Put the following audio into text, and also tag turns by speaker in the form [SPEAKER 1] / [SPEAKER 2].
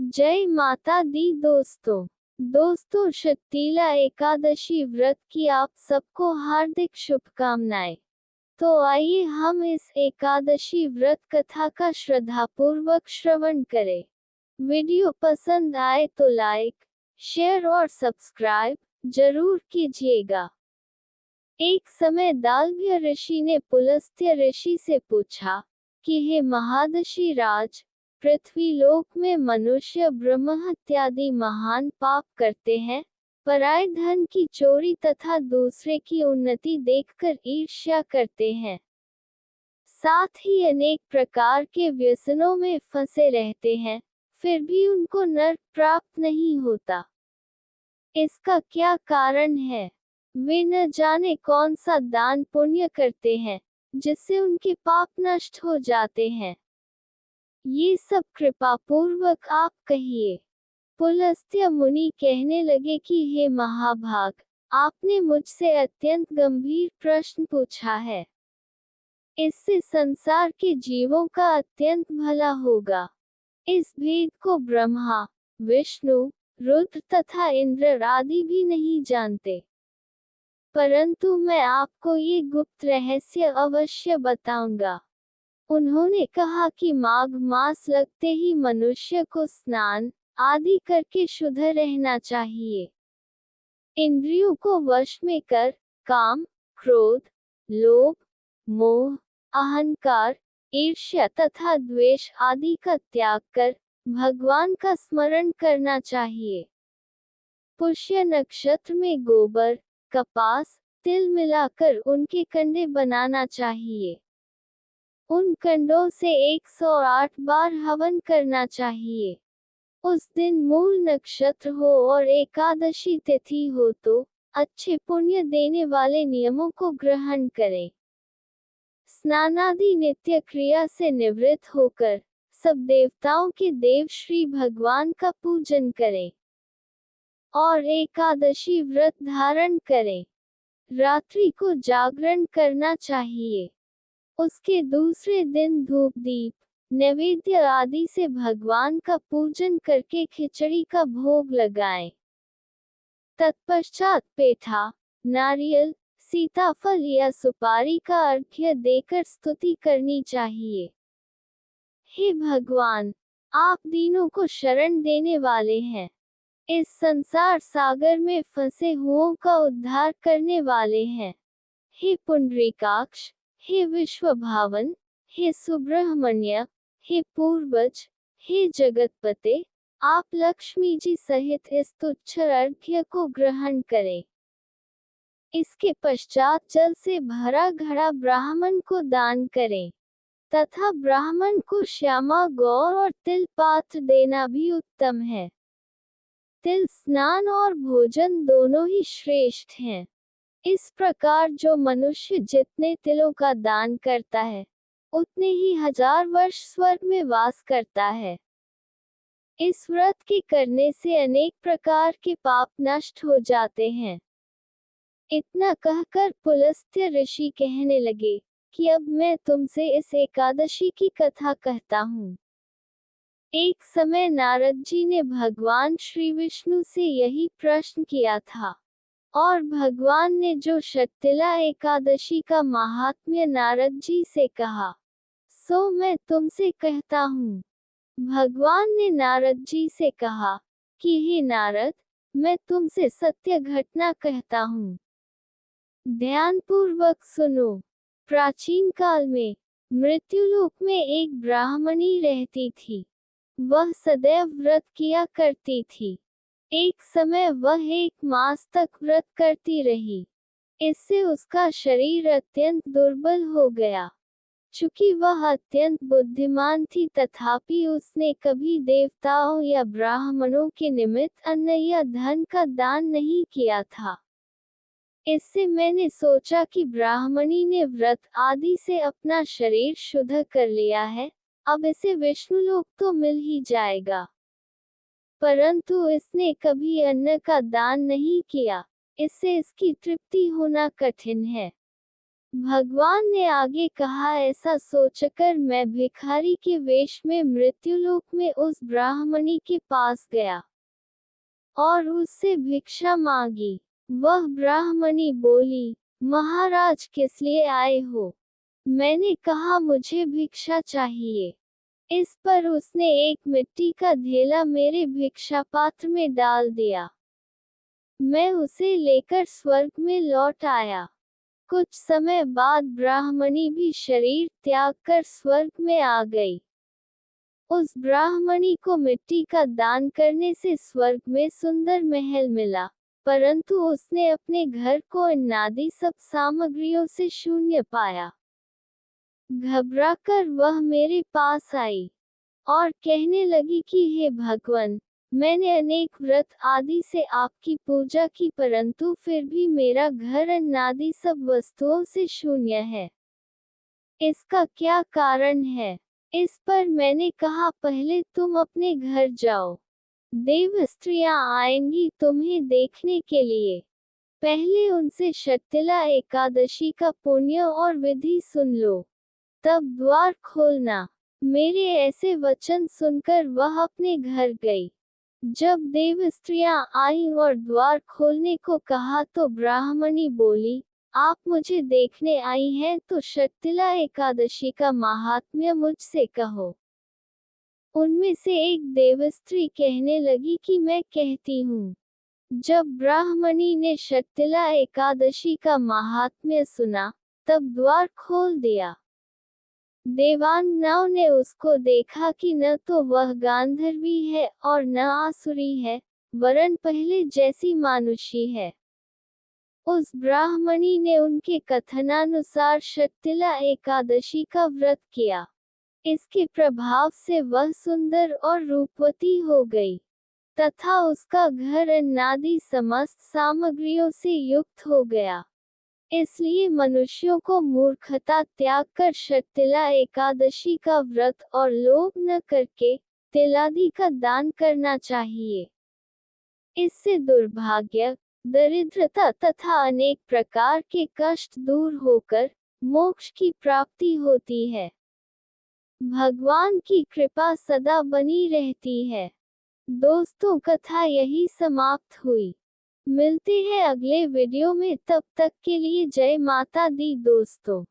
[SPEAKER 1] जय माता दी दोस्तों शक्तिला एकादशी व्रत की आप सबको हार्दिक शुभकामनाएं। तो आइए हम इस एकादशी व्रत कथा का श्रद्धापूर्वक श्रवण करें। वीडियो पसंद आए तो लाइक, शेयर और सब्सक्राइब जरूर कीजिएगा। एक समय दालभ्य ऋषि ने पुलस्त्य ऋषि से पूछा कि हे महर्षि राज, पृथ्वी लोक में मनुष्य ब्रह्म इत्यादि महान पाप करते हैं, पराय धन की चोरी तथा दूसरे की उन्नति देखकर ईर्ष्या करते हैं, साथ ही अनेक प्रकार के व्यसनों में फंसे रहते हैं, फिर भी उनको नरक प्राप्त नहीं होता। इसका क्या कारण है? वे न जाने कौन सा दान पुण्य करते हैं जिससे उनके पाप नष्ट हो जाते हैं। ये सब कृपा पूर्वक आप कहिए। पुलस्त्य मुनि कहने लगे कि हे महाभाग, आपने मुझसे अत्यंत गंभीर प्रश्न पूछा है। इससे संसार के जीवों का अत्यंत भला होगा। इस भेद को ब्रह्मा, विष्णु, रुद्र तथा इंद्र आदि भी नहीं जानते, परंतु मैं आपको ये गुप्त रहस्य अवश्य बताऊंगा। उन्होंने कहा कि माघ मास लगते ही मनुष्य को स्नान आदि करके शुद्ध रहना चाहिए। इंद्रियों को वश में कर काम, क्रोध, लोभ, मोह, अहंकार, ईर्ष्या तथा द्वेष आदि का त्याग कर भगवान का स्मरण करना चाहिए। पुष्य नक्षत्र में गोबर, कपास, तिल मिलाकर उनके कंडे बनाना चाहिए। उन कंडों से 108 बार हवन करना चाहिए। उस दिन मूल नक्षत्र हो और एकादशी तिथि हो तो अच्छे पुण्य देने वाले नियमों को ग्रहण करें। स्नानादि नित्य क्रिया से निवृत्त होकर सब देवताओं के देव श्री भगवान का पूजन करें और एकादशी व्रत धारण करें। रात्रि को जागरण करना चाहिए। उसके दूसरे दिन धूप दीप, नैवेद्य आदि से भगवान का पूजन करके खिचड़ी का भोग लगाएं। तत्पश्चात पेठा, नारियल, सीताफल या सुपारी का अर्घ्य देकर स्तुति करनी चाहिए। हे भगवान, आप दीनों को शरण देने वाले हैं। इस संसार सागर में फंसे हुओं का उद्धार करने वाले हैं। हे पुंडरीकाक्ष, हे विश्वभावन, हे सुब्रह्मण्य, हे पूर्वज, हे जगतपते, आप लक्ष्मी जी सहित इस तुच्छ अर्घ्य को ग्रहण करें। इसके पश्चात जल से भरा घड़ा ब्राह्मण को दान करें तथा ब्राह्मण को श्यामा गौर और तिल पात्र देना भी उत्तम है। तिल स्नान और भोजन दोनों ही श्रेष्ठ हैं। इस प्रकार जो मनुष्य जितने तिलों का दान करता है उतने ही 1000 वर्ष स्वर्ग में वास करता है। इस व्रत के करने से अनेक प्रकार के पाप नष्ट हो जाते हैं। इतना कहकर पुलस्त्य ऋषि कहने लगे कि अब मैं तुमसे इस एकादशी की कथा कहता हूँ। एक समय नारद जी ने भगवान श्री विष्णु से यही प्रश्न किया था और भगवान ने जो शक्तिला एकादशी का महात्म्य नारद जी से कहा सो मैं तुमसे कहता हूँ। भगवान ने नारद जी से कहा कि हे नारद, मैं तुमसे सत्य घटना कहता हूँ, ध्यानपूर्वक सुनो। प्राचीन काल में मृत्युलोक में एक ब्राह्मणी रहती थी। वह सदैव व्रत किया करती थी। एक समय वह 1 मास तक व्रत करती रही। इससे उसका शरीर अत्यंत दुर्बल हो गया। चूंकि वह अत्यंत बुद्धिमान थी तथापि उसने कभी देवताओं या ब्राह्मणों के निमित्त अन्न या धन का दान नहीं किया था। इससे मैंने सोचा कि ब्राह्मणी ने व्रत आदि से अपना शरीर शुद्ध कर लिया है, अब इसे विष्णुलोक तो मिल ही जाएगा। परंतु इसने कभी अन्न का दान नहीं किया, इससे इसकी तृप्ति होना कठिन है। भगवान ने आगे कहा, ऐसा सोचकर मैं भिखारी के वेश में मृत्युलोक में उस ब्राह्मणी के पास गया और उससे भिक्षा मांगी। वह ब्राह्मणी बोली, महाराज किस लिए आए हो? मैंने कहा, मुझे भिक्षा चाहिए। इस पर उसने एक मिट्टी का ढेला मेरे भिक्षा पात्र में डाल दिया। मैं उसे लेकर स्वर्ग में लौट आया। कुछ समय बाद ब्राह्मणी भी शरीर त्याग कर स्वर्ग में आ गई। उस ब्राह्मणी को मिट्टी का दान करने से स्वर्ग में सुंदर महल मिला, परंतु उसने अपने घर को अन्नादि सब सामग्रियों से शून्य पाया। घबराकर वह मेरे पास आई और कहने लगी कि हे भगवान, मैंने अनेक व्रत आदि से आपकी पूजा की, परंतु फिर भी मेरा घर अन्नादि सब वस्तुओं से शून्य है। इसका क्या कारण है? इस पर मैंने कहा, पहले तुम अपने घर जाओ। देव स्त्रियां आएंगी तुम्हें देखने के लिए। पहले उनसे शर्तिला एकादशी का पुण्य और विधि सुन लो, तब द्वार खोलना। मेरे ऐसे वचन सुनकर वह अपने घर गई। जब देव स्त्रियां आईं और द्वार खोलने को कहा तो ब्राह्मणी बोली, आप मुझे देखने आई हैं तो शर्तिला एकादशी का महात्म्य मुझसे कहो। उनमें से एक देवस्त्री कहने लगी कि मैं कहती हूँ। जब ब्राह्मणी ने शर्तिला एकादशी का महात्म्य सुना, तब द्वार खोल दिया। देवांगनाओं ने उसको देखा कि न तो वह गांधर्वी है और न आसुरी है, वरन पहले जैसी मानुषी है। उस ब्राह्मणी ने उनके कथनानुसार शर्तिला एकादशी का व्रत किया। इसके प्रभाव से वह सुंदर और रूपवती हो गई, तथा उसका घर अन्नादि समस्त सामग्रियों से युक्त हो गया। इसलिए मनुष्यों को मूर्खता त्याग कर शर्तिला एकादशी का व्रत और लोभ न करके तिलादि का दान करना चाहिए। इससे दुर्भाग्य, दरिद्रता तथा अनेक प्रकार के कष्ट दूर होकर मोक्ष की प्राप्ति होती है। भगवान की कृपा सदा बनी रहती है। दोस्तों, कथा यही समाप्त हुई। मिलते हैं अगले वीडियो में, तब तक के लिए जय माता दी दोस्तों।